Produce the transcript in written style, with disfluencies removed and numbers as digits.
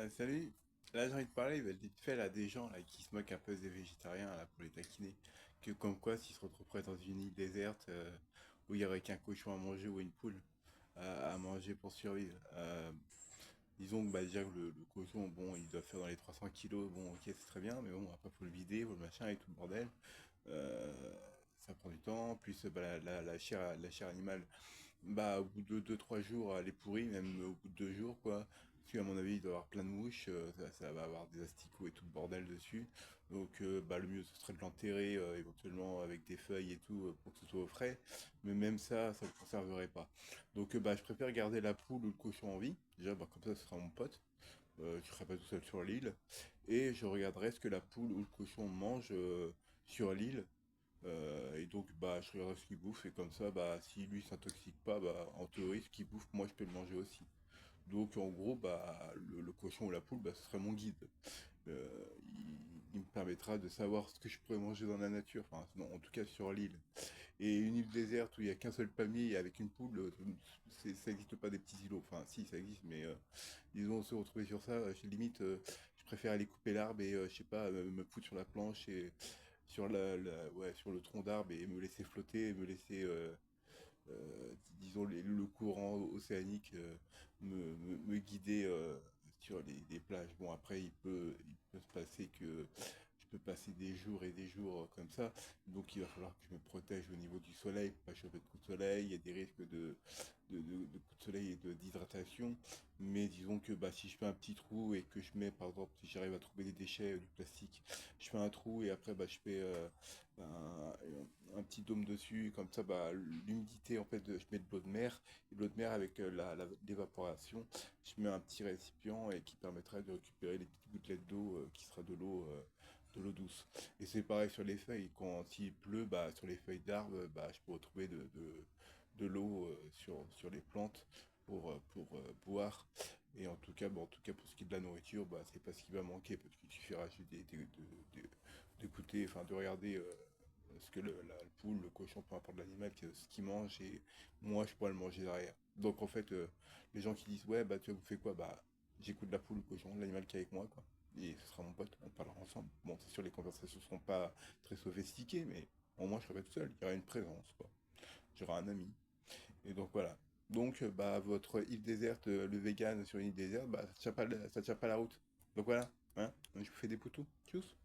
Salut, là j'ai envie de parler vite fait là, des gens là, qui se moquent un peu des végétariens là, pour les taquiner. Que comme quoi s'ils se retrouveraient dans une île déserte où il y aurait qu'un cochon à manger ou une poule à manger pour survivre. Disons que bah, déjà que le cochon, bon, il doit faire dans les 300 kilos, bon ok c'est très bien, mais bon après faut le vider, faut le machin et tout le bordel. Euh, Ça prend du temps, plus bah, la chair animale, bah, au bout de deux trois jours, elle est pourrie, même au bout de 2 jours, quoi. Parce qu'à mon avis, il doit y avoir plein de mouches, ça va avoir des asticots et tout le bordel dessus. Donc, bah, le mieux, ce serait de l'enterrer, éventuellement avec des feuilles et tout, pour que ce soit au frais. Mais même ça le conserverait pas. Donc, bah, je préfère garder la poule ou le cochon en vie. Déjà, bah, comme ça, ce sera mon pote. Je serai pas tout seul sur l'île. Et je regarderai ce que la poule ou le cochon mange sur l'île. Et donc, bah, je regarde ce qu'il bouffe, et comme ça, bah, si lui s'intoxique pas, bah, en théorie, ce qu'il bouffe, moi, je peux le manger aussi. Donc, en gros, bah, le cochon ou la poule, bah, ce serait mon guide. Il me permettra de savoir ce que je pourrais manger dans la nature, enfin, non, en tout cas sur l'île. Et une île déserte où il y a qu'un seul palmier avec une poule, ça n'existe pas des petits îlots. Enfin, si, ça existe, mais disons, se retrouver sur ça, limite, je préfère aller couper l'arbre et, je sais pas, me foutre sur la planche et sur ouais, sur le tronc d'arbre et me laisser flotter et me laisser, disons, le courant océanique me guider sur les plages. Bon, après, il peut se passer que je peux passer des jours et des jours comme ça, donc il va falloir que je me protège au niveau du soleil, pour pas choper de coups de soleil. Il y a des risques de coups de soleil et dhydratation. Mais disons que bah, si je fais un petit trou et que je mets, par exemple, si j'arrive à trouver des déchets, du plastique, je fais un trou et après bah, je fais un, un petit dôme dessus, comme ça, bah, l'humidité, en fait, je mets de l'eau de mer, et de l'eau de mer avec l'évaporation, je mets un petit récipient et qui permettrait de récupérer les petites gouttelettes d'eau qui sera de l'eau douce. Et c'est pareil sur les feuilles, quand s'il pleut, bah, sur les feuilles d'arbres, bah, je peux retrouver de l'eau sur les plantes pour boire. Et en tout cas, bon, en tout cas, pour ce qui est de la nourriture, bah, c'est pas ce qui va manquer, parce qu'il suffira juste d'écouter, enfin, de regarder ce que la poule, le cochon, peu importe l'animal, ce qu'il mange, et moi, je pourrais le manger derrière. Donc, en fait, les gens qui disent, ouais, bah, tu as bouffé quoi? Bah, j'écoute la poule, le cochon, l'animal qui est avec moi, quoi. Et ce sera mon pote, on parlera ensemble. Bon, c'est sûr, les conversations seront pas très sophistiquées, mais au moins, je serai pas tout seul. Il y aura une présence, quoi. J'aurai un ami. Et donc, voilà. Donc, bah, votre île déserte, le vegan sur une île déserte, bah, ça tient pas la route. Donc, voilà. Hein? Je vous fais des poutous. Tchuss.